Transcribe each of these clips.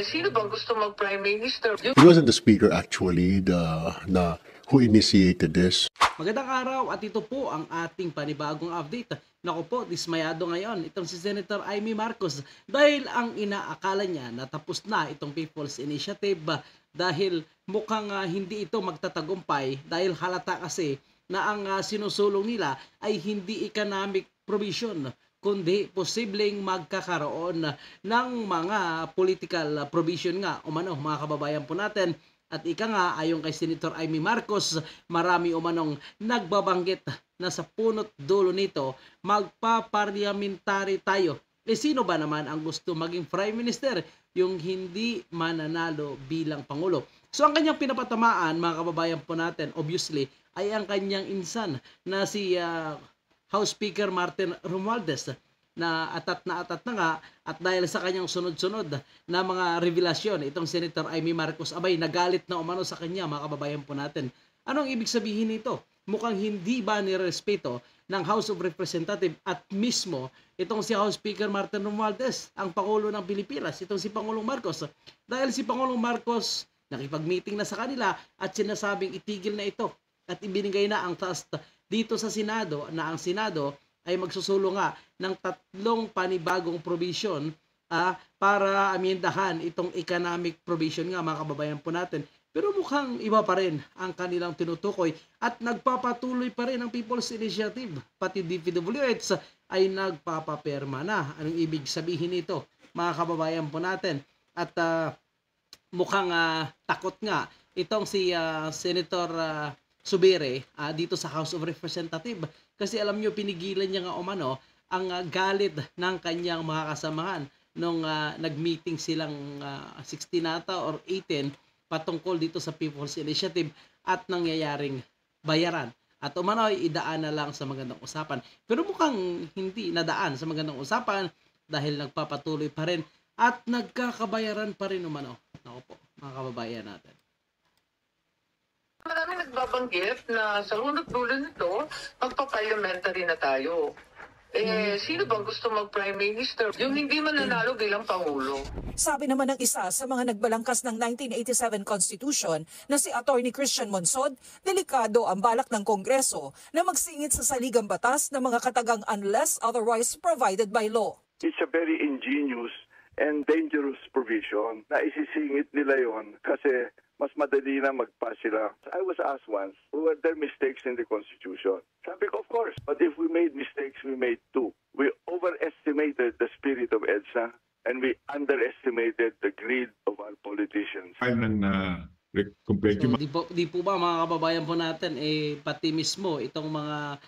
Sino bang gusto mag-Prime Minister? It wasn't the speaker actually who initiated this. Magandang araw at ito po ang ating panibagong update. Naku po, dismayado ngayon itong si Senator Amy Marcos dahil ang inaakala niya na tapos na itong People's Initiative dahil mukhang hindi ito magtatagumpay dahil halata kasi na ang sinusulong nila ay hindi economic provision kundi posibleng magkakaroon ng mga political provision nga umano mga kababayan po natin. At ika nga, ayon kay Senator Amy Marcos, marami umanong nagbabanggit na sa punot dulo nito, magpaparliamentary tayo. Sino ba naman ang gusto maging Prime Minister? Yung hindi mananalo bilang Pangulo. So ang kanyang pinapatamaan, mga kababayan po natin, obviously, ay ang kanyang insan na si House Speaker Martin Romualdez na atat na nga at dahil sa kanyang sunod-sunod na mga revelasyon itong Senator Amy Marcos abay nagalit na umano sa kanya mga kababayan po natin. Anong ibig sabihin nito? Mukhang hindi ba nirespeto ng House of Representatives at mismo itong si House Speaker Martin Romualdez, ang Pangulo ng Pilipinas, itong si Pangulong Marcos. Dahil si Pangulong Marcos nakipag-meeting na sa kanila at sinasabing itigil na ito at ibinigay na ang task dito sa Senado na ang Senado ay magsusulong nga ng 3 panibagong provision para amyendahan itong economic provision nga mga kababayan po natin. Pero mukhang iba pa rin ang kanilang tinutukoy at nagpapatuloy pa rin ang People's Initiative. Pati DPWH ay nagpapaperma na. Anong ibig sabihin nito mga kababayan po natin? At mukhang takot nga itong si Senator Subire dito sa House of Representatives kasi alam nyo pinigilan niya nga umano ang galit ng kanyang mga kasamahan nung nag-meeting silang 16 nata or 18 patungkol dito sa People's Initiative at nangyayaring bayaran at umano ay idaan na lang sa magandang usapan pero mukhang hindi nadaan sa magandang usapan dahil nagpapatuloy pa rin at nagkakabayaran pa rin umano. Ako po mga kababayan natin. Marami nagbabanggit na sa unang dulo nito, magpa-parliamentary na tayo. Sino bang gusto mag-Prime Minister? Yung hindi mananalo bilang Pangulo. Sabi naman ng isa sa mga nagbalangkas ng 1987 Constitution na si Attorney Christian Monsod, delikado ang balak ng Kongreso na magsingit sa saligang batas ng mga katagang unless otherwise provided by law. It's a very ingenious and dangerous provision na isisingit nila yon kasi mas madali na mag-pass sila. I was asked once, were there mistakes in the Constitution? Sabi ko, of course. But if we made mistakes, we made 2. We overestimated the spirit of EDSA and we underestimated the greed of our politicians. So, di po ba mga kababayan po natin, pati mismo itong mga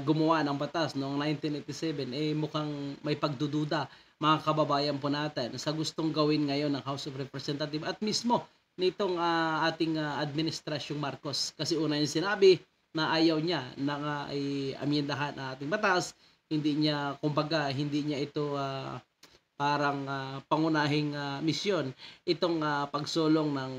gumawa ng batas noong 1987, mukhang may pagdududa mga kababayan po natin sa gustong gawin ngayon ng House of Representatives at mismo nitong ating administrasyong Marcos. Kasi una yung sinabi na ayaw niya na amyendahan ang ating batas, hindi niya, kumbaga, hindi niya ito parang pangunahing misyon itong pagsulong ng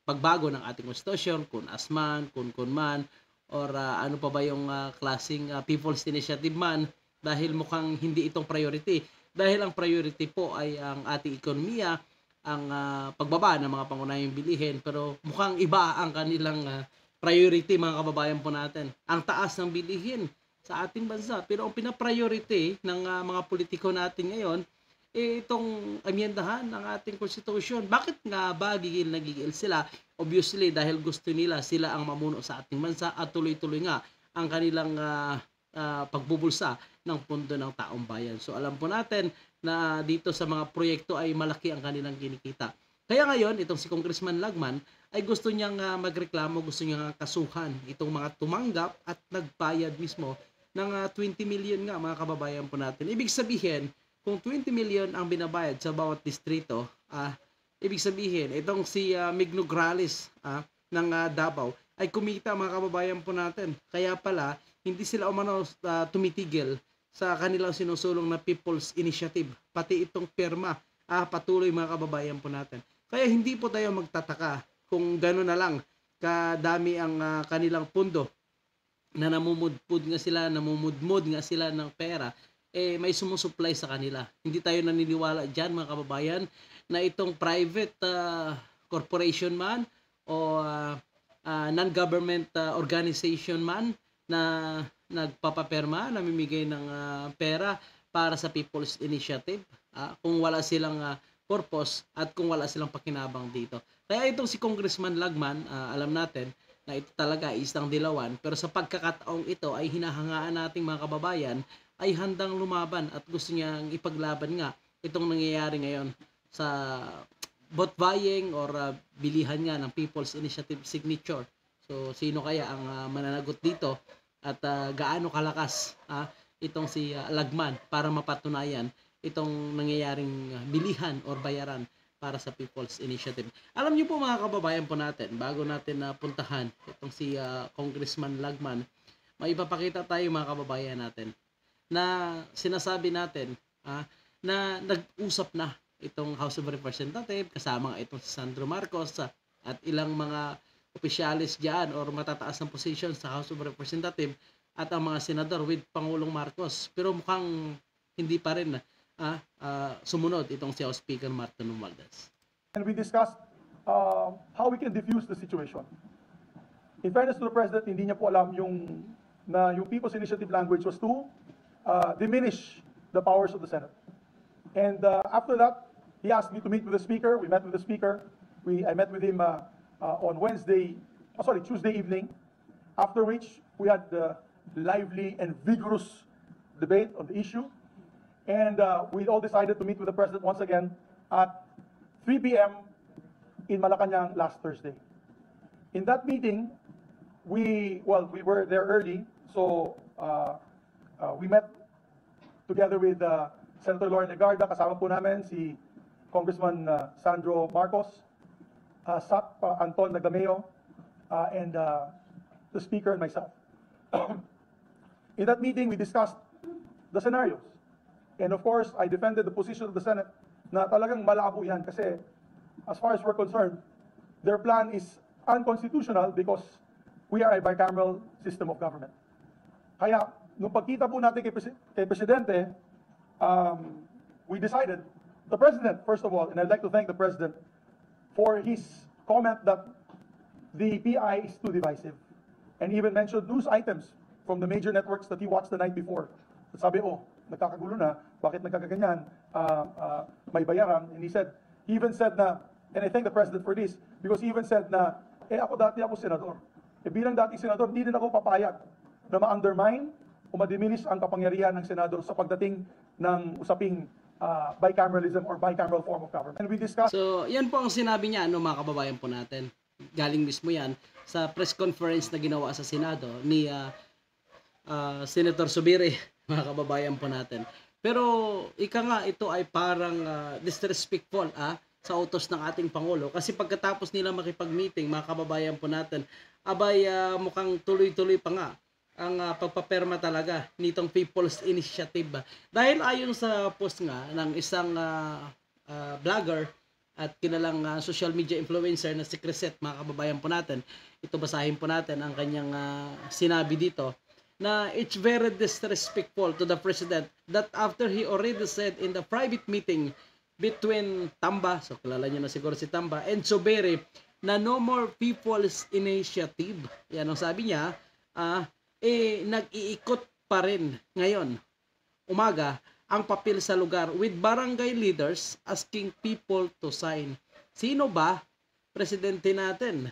pagbago ng ating konstitusyon, kung asman, kung man, or ano pa ba yung klaseng People's Initiative man, dahil mukhang hindi itong priority. Dahil ang priority po ay ang ating ekonomiya, ang pagbaba ng mga pangunahing bilihin, pero mukhang iba ang kanilang priority mga kababayan po natin. Ang taas ng bilihin sa ating bansa, pero ang pina-priority ng mga politiko natin ngayon itong amyendahan ng ating konstitusyon. Bakit nga ba gigil sila? Obviously dahil gusto nila sila ang mamuno sa ating bansa at tuloy-tuloy nga ang kanilang pagbubulsa ng pondo ng taong bayan. So alam po natin na dito sa mga proyekto ay malaki ang kanilang kinikita. Kaya ngayon, itong si Congressman Lagman ay gusto niyang magreklamo, gusto niyang kasuhan itong mga tumanggap at nagbayad mismo ng 20 million nga mga kababayan po natin. Ibig sabihin, kung 20 million ang binabayad sa bawat distrito, ibig sabihin, itong si Mig Nograles ng Davao ay kumita mga kababayan po natin. Kaya pala, hindi sila umano tumitigil sa kanilang sinusulong na People's Initiative. Pati itong perma, patuloy mga kababayan po natin. Kaya hindi po tayo magtataka kung gano'n na lang kadami ang kanilang pundo na namumudmud nga sila ng pera may sumusupply sa kanila. Hindi tayo naniniwala diyan, mga kababayan, na itong private corporation man o non-government organization man na nagpapaperma, namimigay ng pera para sa People's Initiative, kung wala silang purpose at kung wala silang pakinabang dito. Kaya itong si Congressman Lagman, alam natin na ito talaga isang dilawan, pero sa pagkakataong ito ay hinahangaan nating mga kababayan ay handang lumaban at gusto niyang ipaglaban nga itong nangyayari ngayon sa vote buying or bilihan nga ng People's Initiative signature. So sino kaya ang mananagot dito at gaano kalakas itong si Lagman para mapatunayan itong nangyayaring bilihan or bayaran para sa People's Initiative. Alam niyo po mga kababayan po natin, bago natin puntahan itong si Congressman Lagman, may ipapakita tayo mga kababayan natin na sinasabi natin na nag-usap na itong House of Representatives kasama itong si Sandro Marcos at ilang mga opisyalis diyan or matataas ng position sa House of Representatives at ang mga senador with Pangulong Marcos. Pero mukhang hindi pa rin sumunod itong si House Speaker Martin Romualdez. And we discussed how we can diffuse the situation. In fairness to the President, hindi niya po alam yung People's Initiative language was to diminish the powers of the Senate. And after that, he asked me to meet with the Speaker. We met with the Speaker. I met with him on Tuesday evening, after which we had lively and vigorous debate on the issue. And we all decided to meet with the President once again at 3 p.m. in Malacanang last Thursday. In that meeting, we were there early, so we met together with Senator Lauren Legarda, kasama po namin si Congressman Sandro Marcos, Sap Anton Nagameo, and the Speaker and myself. In that meeting, we discussed the scenarios. And of course, I defended the position of the Senate na talagang malabo yan kasi as far as we're concerned, their plan is unconstitutional because we are a bicameral system of government. Kaya, nung pagkita po natin kay Presidente, we decided, the President, first of all, and I'd like to thank the President for his comment that the PI is too divisive, and even mentioned news items from the major networks that he watched the night before. Sabi, nagkakagulo na, bakit nagkakaganyan, may bayaran, and he even said na, and I thank the President for this, because he even said na, dati ako senador. Bilang dating senador, hindi din ako papayag na ma-undermine o ma-diminish ang kapangyarihan ng senador sa pagdating ng usaping bicameralism or bicameral form of government. And we discussed... So, yan po ang sinabi niya, mga kababayan po natin. Galing mismo yan sa press conference na ginawa sa Senado ni Senator Zubiri, mga kababayan po natin. Pero ika nga, ito ay parang disrespectful sa utos ng ating Pangulo. Kasi pagkatapos nila makipag-meeting, mga kababayan po natin, mukhang tuloy-tuloy pa nga ang pagpaperma talaga nitong People's Initiative. Dahil ayon sa post nga ng isang vlogger at kilalang social media influencer na si Crisette, mga kababayan po natin, ito basahin po natin ang kanyang sinabi dito, na it's very disrespectful to the President that after he already said in the private meeting between Tamba, so kilala niyo na siguro si Tamba, and Zubiri, na no more People's Initiative. Yan ang sabi niya, nag-iikot pa rin ngayon, umaga, ang papel sa lugar with barangay leaders asking people to sign. Sino ba? Presidente natin.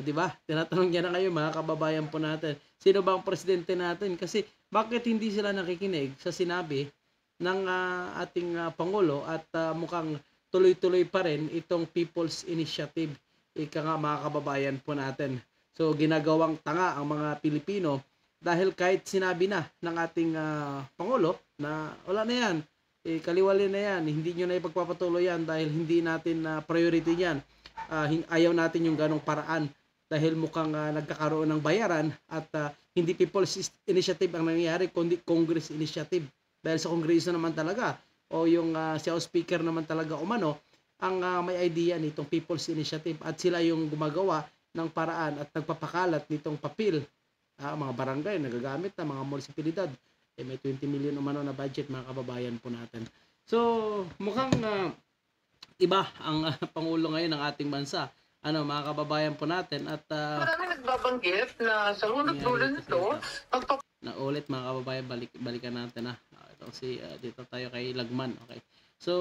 Di ba? Tinatanong niya na kayo, mga kababayan po natin. Sino ba ang presidente natin? Kasi bakit hindi sila nakikinig sa sinabi ng ating Pangulo at mukhang tuloy-tuloy pa rin itong People's Initiative. Ika nga, mga kababayan po natin. So ginagawang tanga ang mga Pilipino dahil kahit sinabi na ng ating Pangulo na wala na yan, kaliwali na yan, hindi nyo na ipagpapatuloy yan dahil hindi natin priority yan. Ayaw natin yung ganong paraan dahil mukhang nagkakaroon ng bayaran at hindi People's Initiative ang nangyayari kundi Congress Initiative. Dahil sa Kongreso naman talaga o yung si House Speaker naman talaga umano ang may idea nitong People's Initiative at sila yung gumagawa ng paraan at nagpapakalat nitong papel. Mga barangay nagagamit na mga munisipalidad may 20 million umano na budget, mga kababayan po natin. So mukhang iba ang Pangulo ngayon ng ating bansa, mga kababayan po natin. At Marami nagbabanggit na sa lunod dulo nito, na ulit, mga kababayan, balikan natin ito dito tayo kay Lagman. Okay, so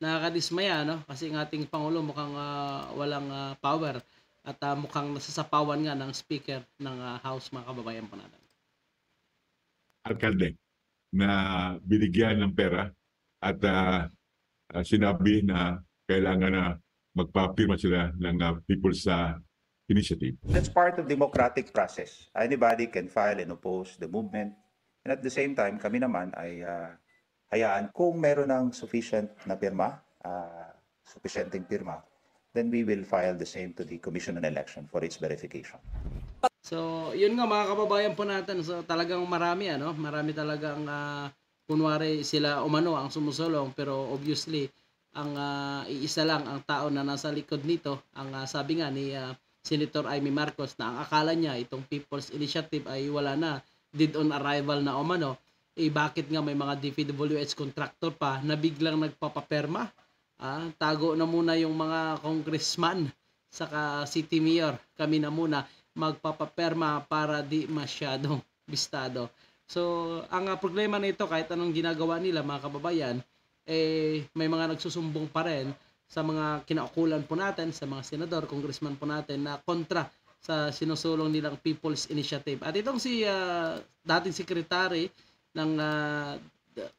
nakakadismaya, kasi ang ating Pangulo mukhang walang power at mukhang nasasapawan nga ng speaker ng House, mga kababayan po natin. Alkalde na binigyan ng pera at sinabi na kailangan na magpapirma sila ng People's Initiative. That's part of democratic process. Anybody can file and oppose the movement. And at the same time, kami naman ay hayaan kung meron ng sufficient na pirma, sufficienting pirma, then we will file the same to the Commission on Election for its verification. So, yun nga, mga kababayan po natin. So, talagang marami, marami talagang kunwari sila ang sumusulong, pero obviously ang iisa lang ang tao na nasa likod nito. Ang sabi nga ni Senator Amy Marcos na ang akala niya itong People's Initiative ay wala na, dead on arrival na bakit nga may mga DPWH contractor pa na biglang nagpapaperma? Tago na muna yung mga congressman saka city mayor, kami na muna magpapaperma para di masyadong bistado. So ang problema nito, kahit anong ginagawa nila, mga kababayan, may mga nagsusumbong pa rin sa mga kinaukulan po natin, sa mga senador, congressman po natin na kontra sa sinusulong nilang People's Initiative. At itong si dating secretary ng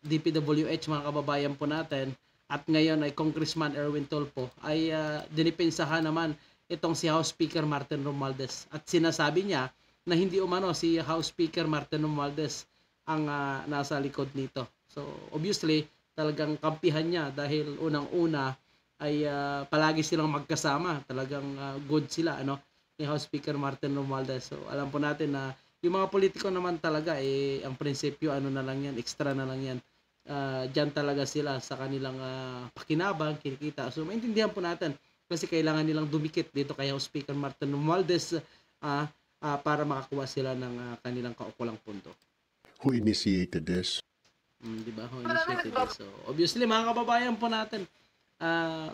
DPWH, mga kababayan po natin, at ngayon ay Congressman Erwin Tulfo, ay dinipensahan naman itong si House Speaker Martin Romualdez. At sinasabi niya na hindi si House Speaker Martin Romualdez ang nasa likod nito. So obviously, talagang kampihan niya dahil unang-una ay palagi silang magkasama. Talagang good sila, ni House Speaker Martin Romualdez. So alam po natin na yung mga politiko naman talaga, ang prinsipyo, na lang yan, extra na lang yan. Diyan talaga sila sa kanilang pakinabang, kinikita. So maintindihan po natin kasi kailangan nilang dumikit dito kay House Speaker Martin Romualdez para makakuha sila ng kanilang kaukulang punto. Who initiated this? Diba? Who initiated this? So obviously, mga kababayan po natin,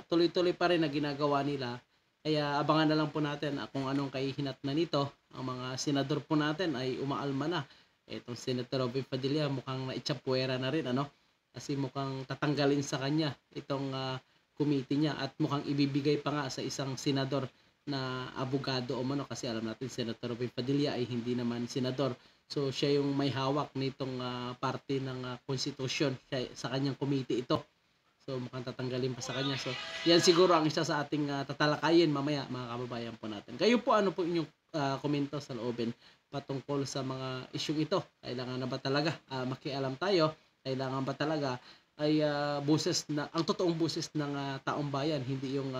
tuloy-tuloy pa rin na ginagawa nila. Kaya abangan na lang po natin kung anong kahihinat na nito. Ang mga senador po natin ay umaalma na. Itong Senator Robin Padilla mukhang naitsapuera na rin, kasi mukhang tatanggalin sa kanya itong committee niya at mukhang ibibigay pa nga sa isang senador na abogado kasi alam natin Senator Robin Padilla ay hindi naman senador. So siya yung may hawak nitong parte ng konstitusyon sa kanyang committee ito. So mukhang tatanggalin pa sa kanya. So yan siguro ang isa sa ating tatalakayin mamaya, mga kababayan po natin. Kayo po, ano po inyong komento sa loobin patungkol sa mga isyung ito? Kailangan na ba talaga makialam tayo? Kailangan ba talaga ay ang totoong boses ng taong bayan, hindi yung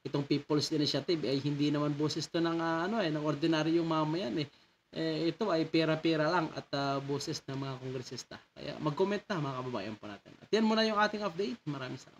itong People's Initiative ay hindi naman boses to ng ng ordinaryong mamayan ito ay pera-pera lang at boses ng mga kongresista. Kaya mag-comment na, mga kababayan po natin. At yan muna yung ating update. Maraming salamat.